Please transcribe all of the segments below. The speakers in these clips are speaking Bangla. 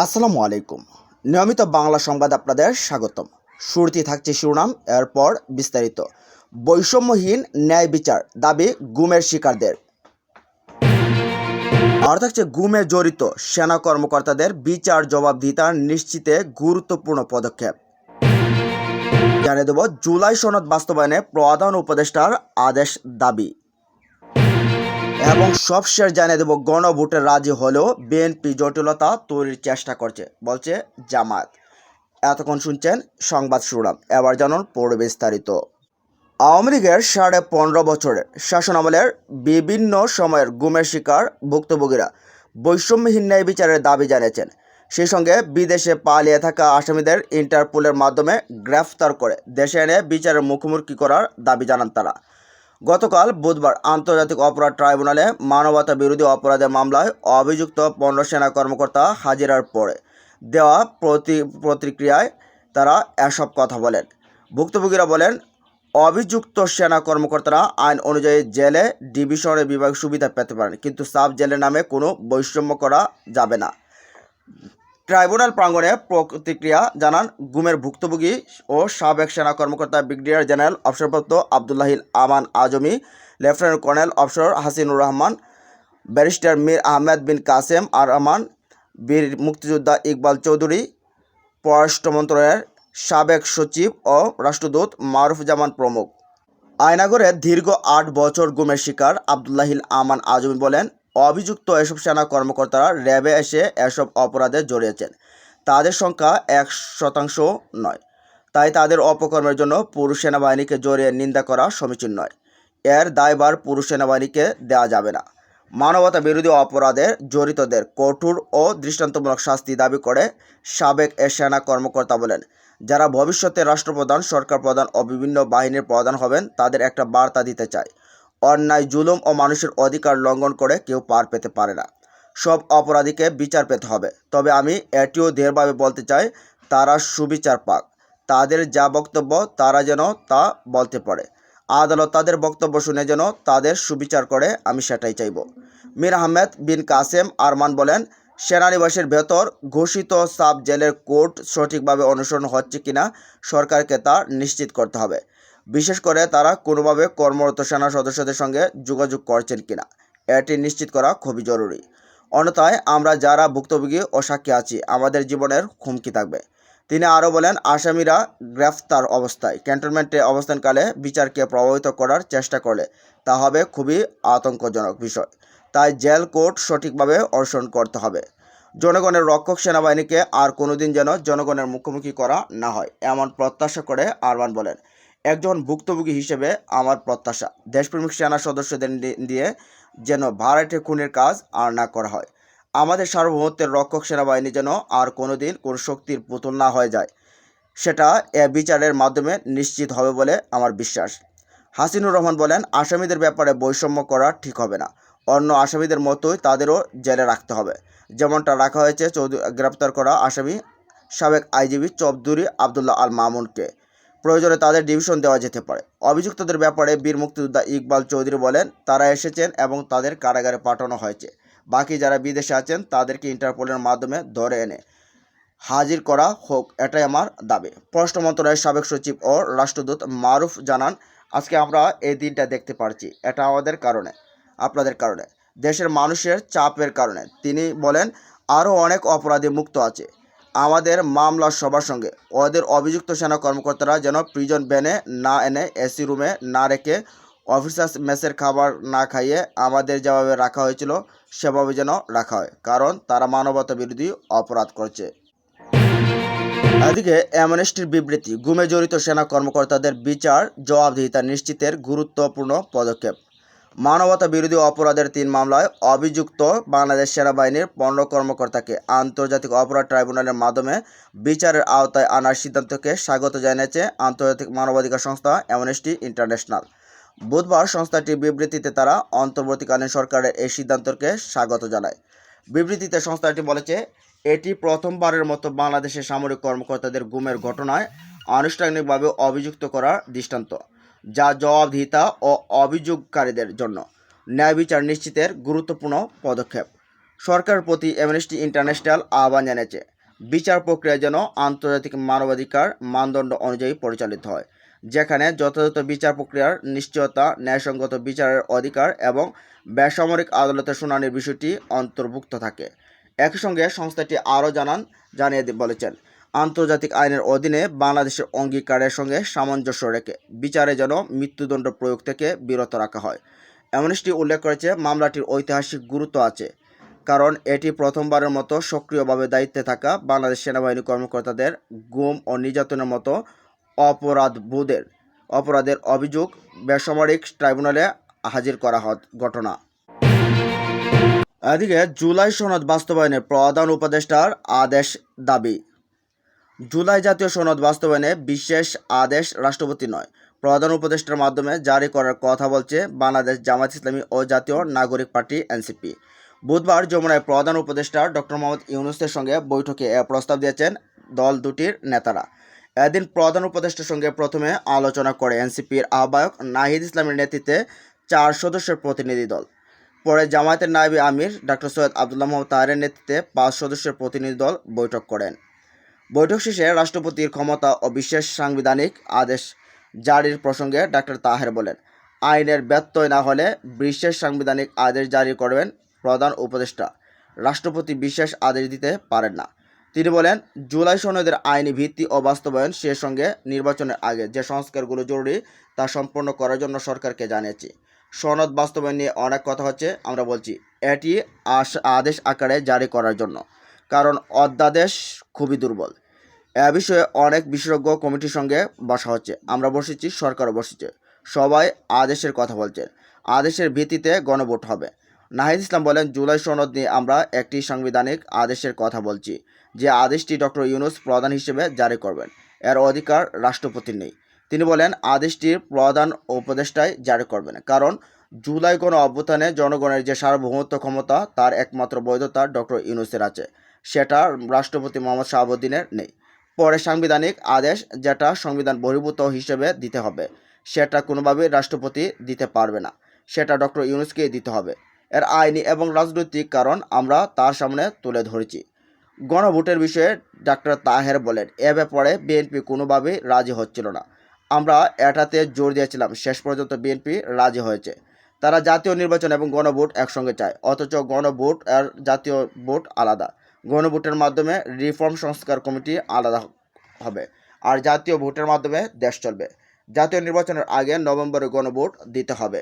আসসালামু আলাইকুম। নিয়মিত বাংলা সংবাদ আপনাদের স্বাগতম। শুরুতেই থাকছে শিরোনাম, এরপর বিস্তারিত। বৈষম্যহীন ন্যায় বিচার দাবি গুমের শিকারদের। আর থাকছে গুমে জড়িত সেনা কর্মকর্তাদের বিচার জবাবদিহিতা নিশ্চিতে গুরুত্বপূর্ণ পদক্ষেপ। জানিয়ে দেব জুলাই সনদ বাস্তবায়নে প্রধান উপদেষ্টার আদেশ দাবি। এবং সবশেষ জানিয়ে দেব গণভোটে রাজি হলেও বিএনপি জটিলতা তৈরির চেষ্টা করছে বলছে জামায়াত। এতক্ষণ শুনছেন সংবাদ শিরোনাম, এবার জানুন পড়ে বিস্তারিত। আওয়ামী লীগের 15.5 বছরের শাসনামলের বিভিন্ন সময়ের গুমের শিকার ভুক্তভোগীরা বৈষম্যহীন ন্যায় বিচারের দাবি জানিয়েছেন। সেই সঙ্গে বিদেশে পালিয়ে থাকা আসামিদের ইন্টারপোলের মাধ্যমে গ্রেফতার করে দেশে এনে বিচারের মুখোমুখি করার দাবি জানান তারা। গতকাল বুধবার আন্তর্জাতিক অপরাধ ট্রাইব্যুনালে মানবতা বিরোধী অপরাধের মামলায় অভিযুক্ত 15 সেনা কর্মকর্তা হাজিরার পরে দেওয়া প্রতিক্রিয়ায় তারা এসব কথা বলেন। ভুক্তভোগীরা বলেন, অভিযুক্ত সেনা কর্মকর্তারা আইন অনুযায়ী জেলে ডিভিশনের বিভাগ সুবিধা পেতে পারেন, কিন্তু সাব জেলের নামে কোনো বৈষম্য করা যাবে না। ট্রাইব্যুনাল প্রাঙ্গণে প্রতিক্রিয়া জানান গুমের ভুক্তভোগী ও সাবেক সেনা কর্মকর্তা ব্রিগেডিয়ার জেনারেল অবসরপ্রাপ্ত আবদুল্লাহিল আমান আজমি, লেফটেন্যান্ট কর্নেল অবসর হাসিনুর রহমান, ব্যারিস্টার মীর আহমেদ বিন কাসেম আর রহমান, বীর মুক্তিযোদ্ধা ইকবাল চৌধুরী, পররাষ্ট্র মন্ত্রণালয়ের সাবেক সচিব ও রাষ্ট্রদূত মারুফুজ্জামান প্রমুখ। আয়নাগরে দীর্ঘ 8 বছর গুমের শিকার আবদুল্লাহিল আমান আজমি বলেন, অভিযুক্ত এসব সেনা কর্মকর্তারা র্যাবে এসে এসব অপরাধে জড়িয়েছেন। তাদের সংখ্যা 1% নয়। তাই তাদের অপকর্মের জন্য পুরুষ সেনাবাহিনীকে জড়িয়ে নিন্দা করা সমীচীন নয়। এর দায়ভার পুরুষ সেনাবাহিনীকে দেওয়া যাবে না। মানবতা বিরোধী অপরাধে জড়িতদের কঠোর ও দৃষ্টান্তমূলক শাস্তি দাবি করে সাবেক এ সেনা কর্মকর্তা বলেন, যারা ভবিষ্যতে রাষ্ট্রপ্রধান, সরকার প্রধান ও বিভিন্ন বাহিনীর প্রধান হবেন, তাদের একটা বার্তা দিতে চাই। অন্যায়, জুলুম ও মানুষের অধিকার লঙ্ঘন করে কেউ পার পেতে পারে না। সব অপরাধীকে বিচার পেতে হবে। তবে আমি এটিও দৃঢ়ভাবে বলতে চাই, তারা সুবিচার পাক। তাদের যা বক্তব্য তারা যেন তা বলতে পারে। আদালত তাদের বক্তব্য শুনে যেন তাদের সুবিচার করে, আমি সেটাই চাইব। মীর আহমেদ বিন কাসেম আরমান বলেন, সেনানিবাসের ভেতর ঘোষিত সাব জেলের কোড সঠিকভাবে অনুসরণ হচ্ছে কিনা সরকারকে তা নিশ্চিত করতে হবে। বিশেষ করে তারা কোনোভাবে কর্মরত সেনা সদস্যদের সঙ্গে যোগাযোগ করছেন কিনা, এটি নিশ্চিত করা খুবই জরুরি। অন্যথায় আমরা যারা ভুক্তভোগী ও সাক্ষী আছি, আমাদের জীবনের হুমকি থাকবে। তিনি আরও বলেন, আসামিরা গ্রেফতার অবস্থায় ক্যান্টনমেন্টে অবস্থানকালে বিচারকে প্রভাবিত করার চেষ্টা করলে তা হবে খুবই আতঙ্কজনক বিষয়। তাই জেল কোড সঠিকভাবে অনুসরণ করতে হবে। জনগণের রক্ষক সেনাবাহিনীকে আর কোনোদিন যেন জনগণের মুখোমুখি করা না হয়, এমন প্রত্যাশা করে আরমান বলেন, একজন ভুক্তভোগী হিসেবে আমার প্রত্যাশা, দেশপ্রেমিক সেনা সদস্যদের দিয়ে যেন ভাড়াটে খুনের কাজ আর না করা হয়। আমাদের সার্বভৌমত্বের রক্ষক সেনাবাহিনী যেন আর কোনোদিন কোনো শক্তির পুতুল না হয়ে যায়, সেটা এ বিচারের মাধ্যমে নিশ্চিত হবে বলে আমার বিশ্বাস। হাসিনুর রহমান বলেন, আসামিদের ব্যাপারে বৈষম্য করা ঠিক হবে না। অন্য আসামিদের মতোই তাদেরও জেলে রাখতে হবে, যেমনটা রাখা হয়েছে গ্রেপ্তার করা আসামি সাবেক আইজিবি চৌধুরী আবদুল্লাহ আল মামুনকে। প্রয়োজনে তাদের ডিভিশন দেওয়া যেতে পারে। অভিযুক্তদের ব্যাপারে বীর মুক্তিযোদ্ধা ইকবাল চৌধুরী বলেন, তারা এসেছেন এবং তাদের কারাগারে পাঠানো হয়েছে। বাকি যারা বিদেশে আছেন তাদেরকে ইন্টারপোলের মাধ্যমে ধরে এনে হাজির করা হোক, এটাই আমার দাবি। পররাষ্ট্র মন্ত্রণালয়ের সাবেক সচিব ও রাষ্ট্রদূত মারুফ জানান, আজকে আমরা এই দিনটা দেখতে পারছি, এটা আমাদের কারণে, আপনাদের কারণে, দেশের মানুষের চাপের কারণে। তিনি বলেন, আরও অনেক অপরাধী মুক্ত আছে আমাদের মামলার সবার সঙ্গে। ওদের অভিযুক্ত সেনা কর্মকর্তারা যেন প্রিজন ভ্যানে না এনে এসি রুমে না রেখে অফিসার্স মেসের খাবার না খাইয়ে আমাদের যেভাবে রাখা হয়েছিল সেভাবে যেন রাখা হয়, কারণ তারা মানবতা বিরোধী অপরাধ করছে। এদিকে অ্যামনেস্টির বিবৃতি, গুমে জড়িত সেনা কর্মকর্তাদের বিচার জবাবদিহিতা নিশ্চিতের গুরুত্বপূর্ণ পদক্ষেপ। মানবতা বিরোধী অপরাধের 3 মামলায় অভিযুক্ত বাংলাদেশ সেনাবাহিনীর 15 কর্মকর্তাকে আন্তর্জাতিক অপরাধ ট্রাইব্যুনালের মাধ্যমে বিচারের আওতায় আনার সিদ্ধান্তকে স্বাগত জানিয়েছে আন্তর্জাতিক মানবাধিকার সংস্থা অ্যামনেস্টি ইন্টারন্যাশনাল। বুধবার সংস্থাটির বিবৃতিতে তারা অন্তর্বর্তীকালীন সরকারের এই সিদ্ধান্তকে স্বাগত জানায়। বিবৃতিতে সংস্থাটি বলেছে, এটি প্রথমবারের মতো বাংলাদেশের সামরিক কর্মকর্তাদের গুমের ঘটনায় আনুষ্ঠানিকভাবে অভিযুক্ত করার দৃষ্টান্ত, যা জবাবদিহিতা ও অভিযোগকারীদের জন্য ন্যায় বিচার নিশ্চিতের গুরুত্বপূর্ণ পদক্ষেপ। সরকারের প্রতি অ্যামনেস্টি ইন্টারন্যাশনাল আহ্বান জানিয়েছে, বিচার প্রক্রিয়া যেন আন্তর্জাতিক মানবাধিকার মানদণ্ড অনুযায়ী পরিচালিত হয়, যেখানে যথাযথ বিচার প্রক্রিয়ার নিশ্চয়তা, ন্যায়সঙ্গত বিচারের অধিকার এবং বেসামরিক আদালতের শুনানির বিষয়টি অন্তর্ভুক্ত থাকে। একই সঙ্গে সংস্থাটি আরও বলেছেন, আন্তর্জাতিক আইনের অধীনে বাংলাদেশের অঙ্গীকারের সঙ্গে সামঞ্জস্য রেখে বিচারে যেন মৃত্যুদণ্ড প্রয়োগ থেকে বিরত রাখা হয়। অ্যামনেস্টি উল্লেখ করেছে, মামলাটির ঐতিহাসিক গুরুত্ব আছে, কারণ এটি প্রথমবারের মতো সক্রিয়ভাবে দায়িত্বে থাকা বাংলাদেশ সেনাবাহিনী কর্মকর্তাদের গুম ও নির্যাতনের মতো অপরাধের অভিযোগ বেসামরিক ট্রাইব্যুনালে হাজির করা ঘটনা। এদিকে জুলাই সনদ বাস্তবায়নে প্রধান উপদেষ্টার আদেশ দাবি। জুলাই জাতীয় সনদ বাস্তবায়নে বিশেষ আদেশ রাষ্ট্রপতি নয়, প্রধান উপদেষ্টার মাধ্যমে জারি করার কথা বলছে বাংলাদেশ জামায়াত ইসলামী ও জাতীয় নাগরিক পার্টি এনসিপি। বুধবার যমুনায় প্রধান উপদেষ্টা ডক্টর মোহাম্মদ ইউনূসের সঙ্গে বৈঠকে এ প্রস্তাব দিয়েছেন দল দুটির নেতারা। এদিন প্রধান উপদেষ্টার সঙ্গে প্রথমে আলোচনা করে এনসিপির আহ্বায়ক নাহিদ ইসলামের নেতৃত্বে 4 সদস্যের প্রতিনিধি দল। পরে জামায়াতের নায়েবে আমির ডক্টর সৈয়দ আবদুল্লাহ মোহাম্মদ তাহেরের নেতৃত্বে 5 সদস্যের প্রতিনিধি দল বৈঠক করেন। বৈঠক শেষে রাষ্ট্রপতির ক্ষমতা ও বিশেষ সাংবিধানিক আদেশ জারির প্রসঙ্গে ডক্টর তাহের বলেন, আইনের ব্যত্যয় না হলে বিশেষ সাংবিধানিক আদেশ জারি করবেন প্রধান উপদেষ্টা। রাষ্ট্রপতি বিশেষ আদেশ দিতে পারেন না। তিনি বলেন, জুলাই সনদের আইনি ভিত্তি ও বাস্তবায়ন, সে সঙ্গে নির্বাচনের আগে যে সংস্কারগুলো জরুরি তা সম্পন্ন করার জন্য সরকারকে জানিয়েছি। সনদ বাস্তবায়ন নিয়ে অনেক কথা হচ্ছে, আমরা বলছি এটি আদেশ আকারে জারি করার জন্য, কারণ অধ্যাদেশ খুবই দুর্বল। এ বিষয়ে অনেক বিশেষজ্ঞ কমিটির সঙ্গে বসা হচ্ছে, আমরা বসেছি, সরকারও বসেছে, সবাই আদেশের কথা বলছেন। আদেশের ভিত্তিতে গণভোট হবে। নাহিদ ইসলাম বলেন, জুলাই সনদ নিয়ে আমরা একটি সাংবিধানিক আদেশের কথা বলছি, যে আদেশটি ডক্টর ইউনূস প্রধান হিসেবে জারি করবেন। এর অধিকার রাষ্ট্রপতির নেই। তিনি বলেন, আদেশটির প্রধান উপদেষ্টাই জারি করবেন, কারণ জুলাই গণ অভ্যুত্থানে জনগণের যে সার্বভৌমত্ব ক্ষমতা, তার একমাত্র বৈধতা ডক্টর ইউনূসের আছে, সেটা রাষ্ট্রপতি মোহাম্মদ শাহাবুদ্দিনের নেই। পরে সাংবিধানিক আদেশ যেটা সংবিধান বহির্ভূত হিসেবে দিতে হবে, সেটা কোনোভাবেই রাষ্ট্রপতি দিতে পারবে না, সেটা ডক্টর ইউনূসকেই দিতে হবে। এর আইনি এবং রাজনৈতিক কারণ আমরা তার সামনে তুলে ধরেছি। গণভোটের বিষয়ে ডাক্তার তাহের বলেন, এ ব্যাপারে বিএনপি কোনোভাবেই রাজি হচ্ছিল না। আমরা এটাতে জোর দিয়েছিলাম, শেষ পর্যন্ত বিএনপি রাজি হয়েছে। তারা জাতীয় নির্বাচন এবং গণভোট একসঙ্গে চায়, অথচ গণভোট আর জাতীয় ভোট আলাদা। গণভোটের মাধ্যমে রিফর্ম সংস্কার কমিটি আলাদা হবে, আর জাতীয় ভোটের মাধ্যমে দেশ চলবে। জাতীয় নির্বাচনের আগে নভেম্বরে গণভোট দিতে হবে।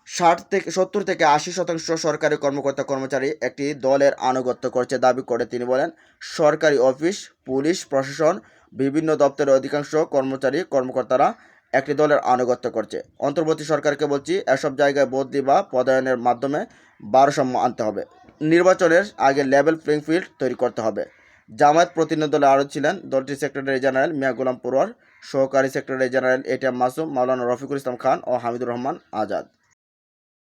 70 থেকে 80% সরকারি কর্মকর্তা কর্মচারী একটি দলের আনুগত্য করছে দাবি করে তিনি বলেন, সরকারি অফিস, পুলিশ, প্রশাসন, বিভিন্ন দপ্তরের অধিকাংশ কর্মকর্তারা একটি দলের আনুগত্য করছে। অন্তর্বর্তী সরকারকে বলছি, এসব জায়গায় বদলি বা পদায়নের মাধ্যমে ভারসাম্য আনতে হবে। নির্বাচনের আগে লেভেল প্লেইং ফিল্ড তৈরি করতে হবে। জামায়াত প্রতিনিধি দলে আরও ছিলেন দলটির সেক্রেটারি জেনারেল মিয়া গোলাম পরোয়ার, সহকারী সেক্রেটারি জেনারেল এটিএম মাসুম, মাওলানা রফিকুল ইসলাম খান ও হামিদুর রহমান আজাদ।